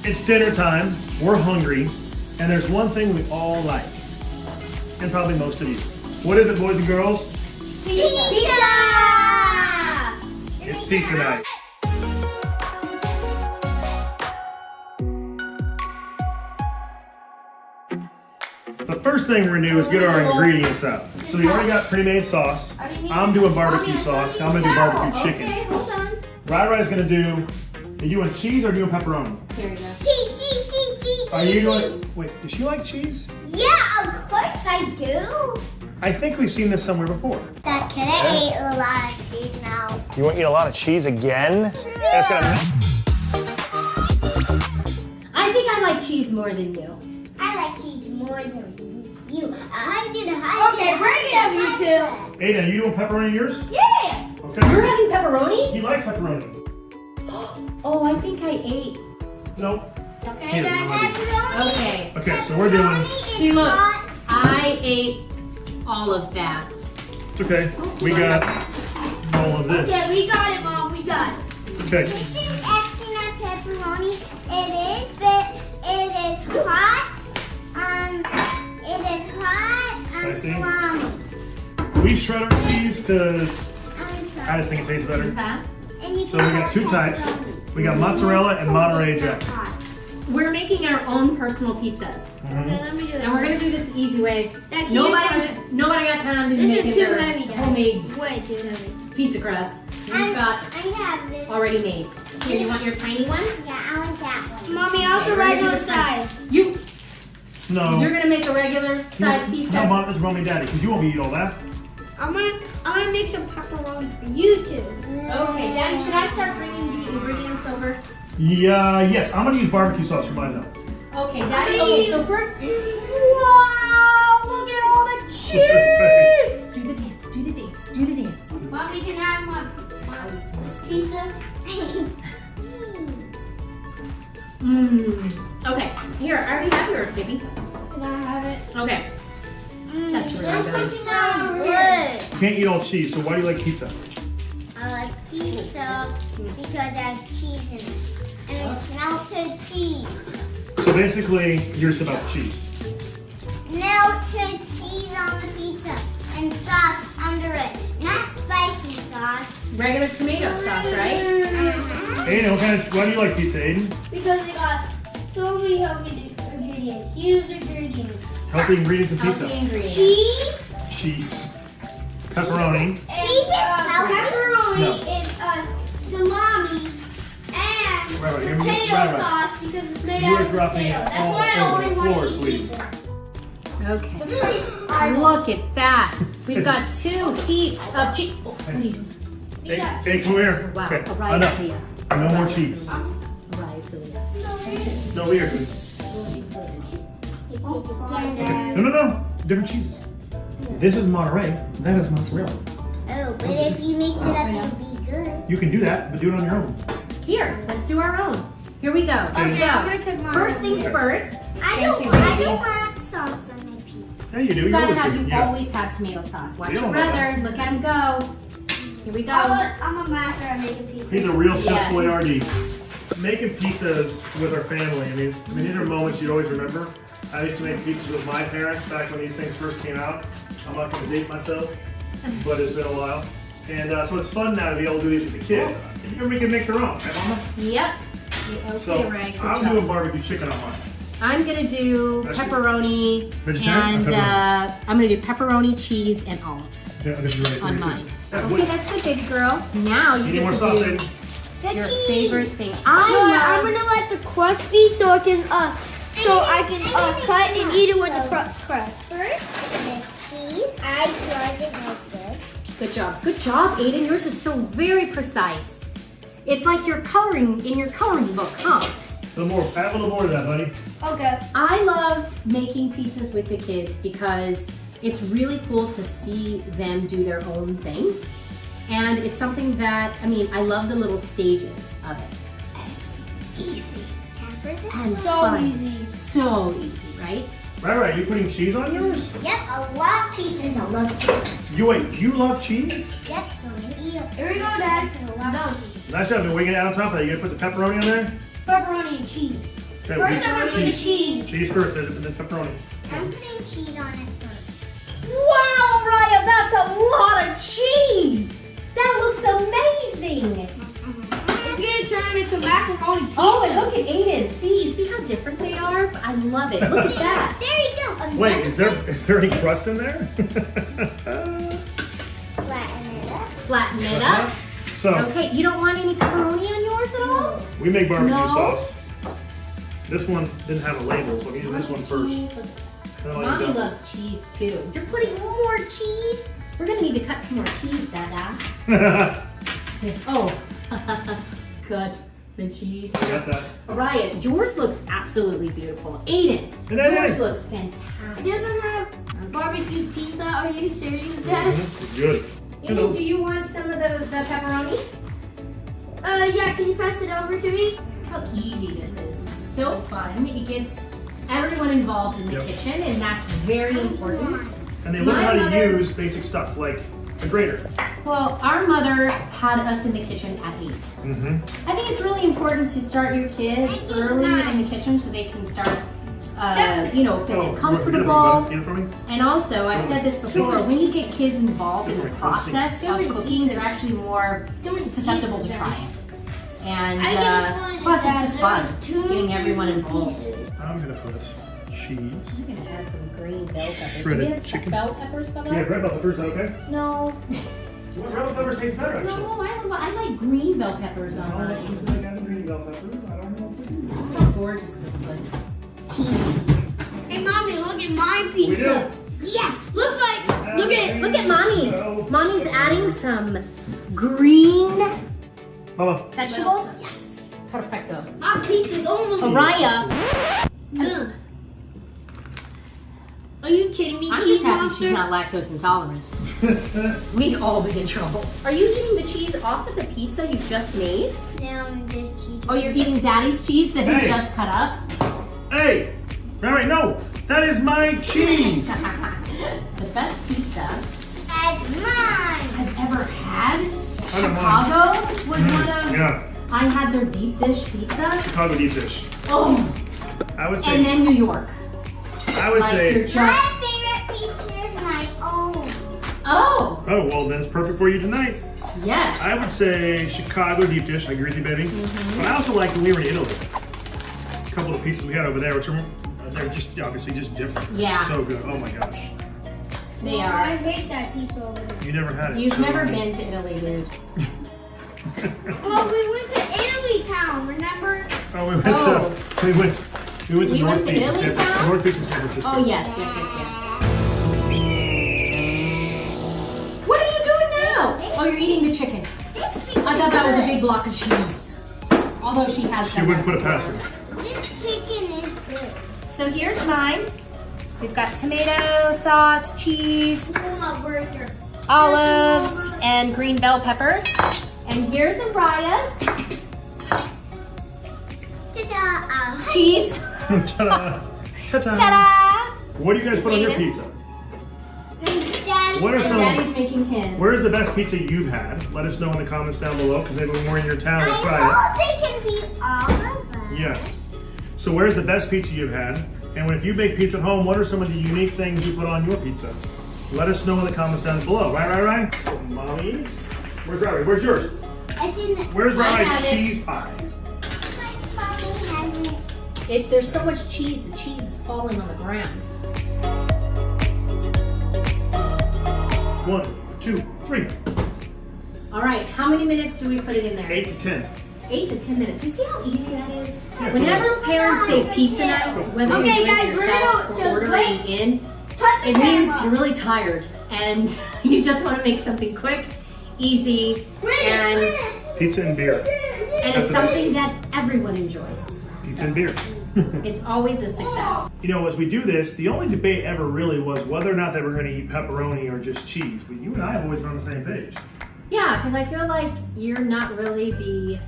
It's dinner time, we're hungry, and there's one thing we all like, and probably most of you. What is it, boys and girls? Pizza! It's pizza night. The first thing we're gonna do is get our ingredients out. So we already got pre-made sauce. I'm doing barbecue sauce. I'm gonna do barbecue chicken. Okay, hold on. Rai-Rai's gonna do, are you doing cheese or are you doing pepperoni? Here we go. Cheese. Are you doing, wait, does she like cheese? Yeah, of course I do. I think we've seen this somewhere before. Dad, can I eat a lot of cheese now? You want to eat a lot of cheese again? Yeah. It's gonna... I think I like cheese more than you. I like cheese more than you. Okay, bring it up, you two. Aiden, are you doing pepperoni in yours? Yeah. Okay. You're having pepperoni? He likes pepperoni. Oh, I think I ate. Nope. Okay, Here, Dad. Pepperoni. Okay. Okay, so we're doing, See, look. I ate all of that. it's okay. We got all of this. Okay, we got it, Mom. We got it. Okay. This is extra pepperoni. It is hot. It is hot and Spicy. salami. We shred our cheese because I just think it tastes better. Huh? So we got two types. We got mozzarella and Monterey Jack. We're making our own personal pizzas. Mhm. Let me do And we're gonna do this the easy way. Dad, can Nobody got time to This make is their too heavy, Dad. homemade Way too heavy. pizza crust. We've got I have this. already made. Here, you want your tiny one? Yeah, I want that one. Mommy, I want the regular size. You're No. gonna make a regular size pizza? No, Mom, it's Mommy and Daddy, because you won't eat all that. I'm gonna make some pepperoni for you two. Okay, Daddy, should I start bringing the ingredients over? Yeah, yes, I'm going to use barbecue sauce for mine, though. Okay, Daddy. Okay. Okay, so first. Wow! Look at all the cheese! Do the dance. Do the dance. Do the dance. Mommy, can I have this pizza? Okay. Here, I already have yours, baby. Can I have it? Okay. That's really good. So good. You can't eat all cheese, so why do you like pizza? I like pizza because there's cheese in it. And it's melted cheese. So basically, you're just about cheese. Melted cheese on the pizza and sauce under it. Not spicy sauce. Regular tomato sauce, right? Aiden, why do you like pizza, Aiden? Because it got so many healthy ingredients. Use the ingredients. Healthy ingredients in Healthy pizza. ingredients. Cheese. Cheese. Pepperoni. Cheese is healthy. Pepperoni No. is salami and Right, give me- potato right. sauce because it's made You out are of dropping potato. it That's all why I over always the want floor, to eat sweetie. pizza. Okay. The place I Look at that. We've got 2 heaps of cheese. Oh, what are you doing? Hey, hey, come here. Wow. Okay, Right enough. for you. No more cheese. Right for you. No, we are good. No. Different cheeses. This is Monterey. That is mozzarella. Oh, but if you mix it up, it'll be good. You can do that, but do it on your own. Here, let's do our own. Here we go. Okay, So, I'm gonna cook mine. first things first. I Thank you, don't baby. want sauce on my pizza. Yeah, you do. You gotta always have, do. you Yeah. always have tomato sauce. Watch You your don't know brother. Look at him go. Here we go. I'm a master at making pizza. He's a real Chef Yes. Boyardee. Making pizzas with our family, these are moments you always remember. I used to make pizzas with my parents back when these things first came out. I'm not going to date myself, but it's been a while. And so it's fun now to be able to do these with the kids. Everybody can make their own, right, Mama? Yep. Okay, So Ray, good I'm job. doing barbecue chicken on mine. I'm gonna do That's good. pepperoni Vegetarian and or pepperoni? I'm gonna do pepperoni, cheese, and olives Yeah, I'm gonna be ready for on you, too. mine. Yeah, Okay, wait. that's good, baby girl. Now you Need get more to sauce, do Aiden? your cheese. favorite thing. I'm I gonna let the crust be so I can cut and eat it with the crust. First, this cheese. I tried it, that's good. Good job. Good job, Aiden. Yours is so very precise. It's like you're coloring in your coloring book, huh? Add a little more to that, buddy. Okay. I love making pizzas with the kids because it's really cool to see them do their own thing. And it's something that, I love the little stages of it. And it's easy and So fun. easy. So easy, right? Right, you putting cheese on yours? Yep, a lot of cheese since I love cheese. You love cheese? Yep, so maybe Here we go, Dad. No. Nice job. What are you gonna add on top of that? You gonna put the pepperoni on there? Pepperoni and cheese. Okay, First, I'm gonna put the cheese. Cheese first, and then pepperoni. I'm putting cheese on it first. Wow, Raya, that's a lot of cheese. That looks amazing. I'm gonna turn it into macaroni pizza. Oh, and look at Aiden. See, you see how different they are? I love it. Look at that. There you go. Wait, is there any crust in there? Flatten it up. Flatten it up. So, Okay, you don't want any pepperoni on yours at all? we make barbecue No. sauce. This one didn't have a label, so I'm using this one first. Then I'll Mommy use that. loves cheese too. You're putting more cheese? We're gonna need to cut some more cheese, Dada. Oh, cut the cheese. Got that. Ryan, yours looks absolutely beautiful. Aiden, And then yours Aiden. looks It fantastic. doesn't have barbecue pizza. Are you serious, Dad? Mhm, Good. Aiden, do you want some of the pepperoni? Yeah, can you pass it over to me? How easy this is. It's so fun. It gets everyone involved in the Yep. kitchen, and that's very important. And they learn My how to mother- use basic stuff like a grater. Well, our mother had us in the kitchen at 8. Mm-hmm. I think it's really important to start your kids early in the kitchen so they can start, feeling comfortable. Get it for me? And also, I've said this before, when you get kids involved in the process of cooking, they're actually more susceptible to try it. And plus, it's just fun getting everyone involved. I'm gonna put cheese. I'm gonna add some green bell peppers. Shredded Do we have chicken. bell peppers, Bella? Yeah, red bell peppers, is that okay? No. What red bell peppers taste better, actually? No, I like green bell peppers on I don't mine. know if I got green bell peppers. I don't know if I do. Look how gorgeous this looks. Hey, Mommy, look at my We pizza. do. Yes, looks like. Look at Mommy's. Mommy's adding some green Mama, vegetables. Yes. Perfecto. My pizza's almost. Araya, Ugh. Are you kidding me, I'm cheese just happy monster? she's not lactose intolerant. We'd all be in trouble. Are you eating the cheese off of the pizza you just made? Now there's cheese. Oh, you're eating Daddy's cheese that he Hey. just cut up? hey! Right, no! That is my cheese! The best pizza That's mine. I've ever had. I don't mind. Chicago was one of. Yeah, I had their deep dish pizza. Chicago deep dish. Oh, I would and say, then New York. you're My just. favorite pizza is my own. Oh, oh, well, then it's perfect for you tonight. yes. I would say Chicago deep dish. I agree with you, baby. But I also like when we were in Italy. A couple of pizzas we had over there, which are they're just obviously just different. Yeah. So good. Oh my gosh. They I are. hate that pizza over there. You never had it. You've so- never been to Italy, dude. Well, we went to Italy town, remember? Oh, we went Oh. to we went to We went North to Beach, Italy San, town? North Beach in San Francisco. Oh, yes. What are you doing now? Oh, you're eating the chicken. This chicken I thought that was a is big block of cheese. Although she has She done wouldn't that put it past her. good. This chicken is good. So here's mine. We've got tomato sauce, cheese, Pull up burger. olives, and green bell peppers. And here's Araya's Ta-da! cheese. Ta-da! Ta-da! Ta-da! What do you guys This put on is your Aiden. pizza? Daddy What are And some? Daddy's making his. Where's the best pizza you've had? Let us know in the comments down below, because maybe when we're in your town, we'll try I hope they can be all of them. it. Yes. So where's the best pizza you've had? And if you make pizza at home, what are some of the unique things you put on your pizza? Let us know in the comments down below. Right? Mommy's. Where's Riley? Where's yours? It's in the, Where's I have Riley's it. cheese pie? Mommy has it. There's so much cheese, the cheese is falling on the ground. 1, 2, 3. All right, how many minutes do we put it in there? 8 to 10. 8 to 10 minutes. You see how easy that is? Yeah, Whenever parents say pizza night, whether Okay, you do it guys, we're yourself gonna or just ordering wait. in, Cut the it means camera. you're really tired and you just want to make something quick, easy, and Pizza and beer. it's something that everyone enjoys. Pizza and beer. It's always a success. You know, as we do this, the only debate ever really was whether or not they were going to eat pepperoni or just cheese. But you and I have always been on the same page. Yeah, because I feel like you're not really the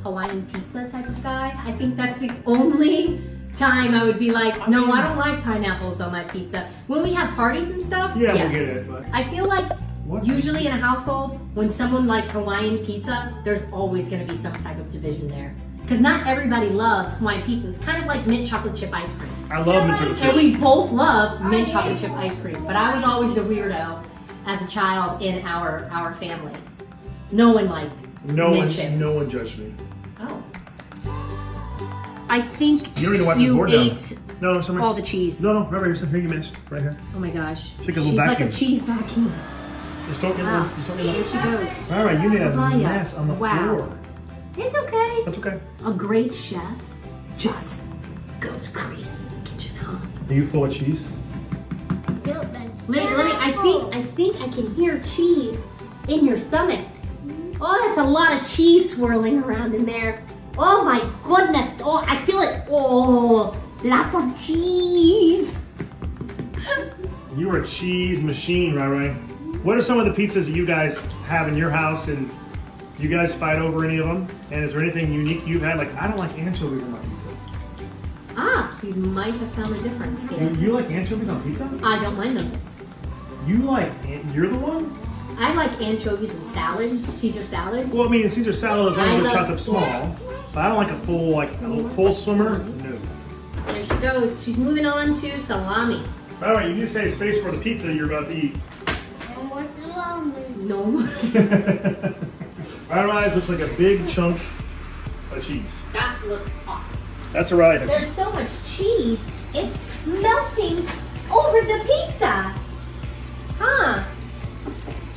Hawaiian pizza type of guy. I think that's the only time I would be like, no, I don't like pineapples on my pizza. When we have parties and stuff, Yeah, yes. we'll get it, but- I feel like What? usually in a household, when someone likes Hawaiian pizza, there's always going to be some type of division there. Because not everybody loves Hawaiian pizza. It's kind of like mint chocolate chip ice cream. I love mint chocolate And chip. we both love mint chocolate chip ice cream. But I was always the weirdo as a child in our family. No one liked mint chip. No one judged me. Oh. I think You don't need to wipe the board down. ate No, somewhere. all the cheese. No, right here. Here you missed. Right here. Oh my gosh. Take a She's little like a vacuum. cheese vacuum. Just don't get Wow. There she goes. All right, you made a Mariah. mess on the Wow. floor. It's okay. That's okay. A great chef just goes crazy in the kitchen, huh? Are you full of cheese? Let Let me, I think I can hear cheese in your stomach. Oh, that's a lot of cheese swirling around in there. Oh my goodness. Oh, I feel it. Oh, lots of cheese. You are a cheese machine, right? What are some of the pizzas that you guys have in your house, and you guys fight over any of them? And is there anything unique you've had? Like, I don't like anchovies on my pizza. Ah, you might have found a difference here. You like anchovies on pizza? I don't mind them. You like, you're the one? I like anchovies and salad, Caesar salad. Well, I mean, Caesar salad is I only love- chopped up small. But I don't like a full swimmer. No. There she goes. She's moving on to salami. All right, you need to save space for the pizza you're about to eat. No more salami. No. All right, looks like a big chunk of cheese. That looks awesome. That's all right. There's so much cheese, it's melting over the pizza. Huh?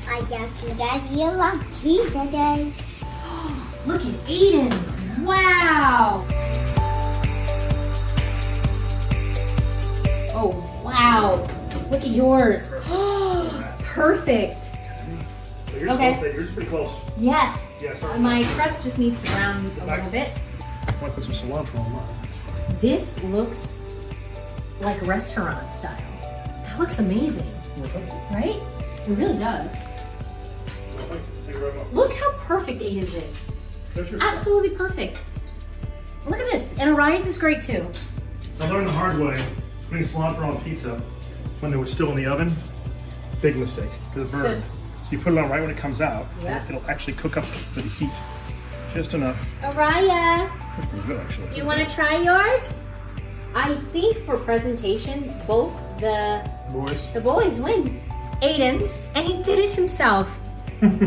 I guess we got you a lot of cheese today. Look at Aiden's. Wow. Oh, wow. Look at yours. Perfect. Yours Okay. Yours is pretty close. Yes. Yes. My crust just needs to brown a little bit. I want to put some cilantro on mine. This looks like restaurant style. That looks amazing, right? It really does. Thank you very much. Look how perfect Aiden's is. There's your Absolutely perfect. Look at this. And Ari's is great too. I learned the hard way, putting cilantro on pizza when it was still in the oven, big mistake, because it burned. So you put it on right when it comes out, Yeah. and it'll actually cook up with the heat. Just enough. Araya, That's pretty good, actually. you want to try yours? I think for presentation, both the boys win. Aiden's, and he did it himself.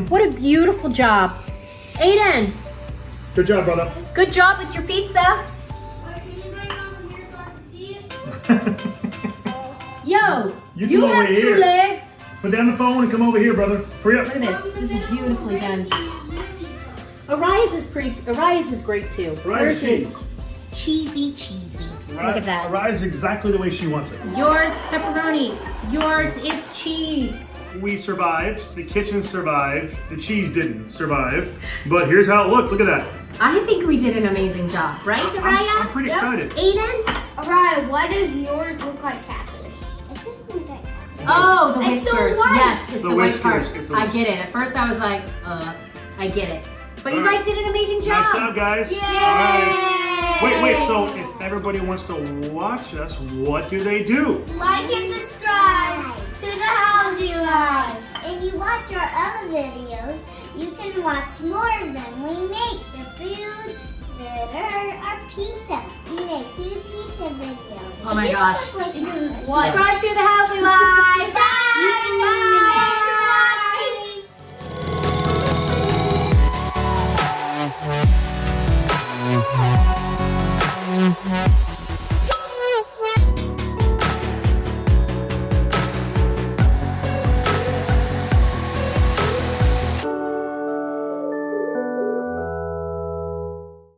What a beautiful job. Aiden, Good job, brother. good job with your pizza. Yo, You you come over have two here. legs. Put down the phone and come over here, brother. Hurry up. Look at this. This is beautifully done. Ari's is great too. Rice Hers is cheese. cheesy. Look at that. Rise exactly the way she wants it. Yours pepperoni. Yours is cheese. We survived. The kitchen survived. The cheese didn't survive. But here's how it looked. Look at that. I think we did an amazing job, right, Araya? I'm pretty excited. Aiden? Alright, why does yours look like catfish? It doesn't look like Oh, the It's so whiskers. white. Yes, it's The the white part. whiskers, it's the I get it. At first I was like, I get it. But you All right. guys did an amazing job. Nice job, guys. Yay! All right. Wait, so if everybody wants to watch us, what do they do? Like and subscribe to the Housey Live. If you watch our other videos, you can watch more of them. We make the food, our pizza. We make 2 pizza videos. Oh my This gosh. look like What? Subscribe to the Housey Live.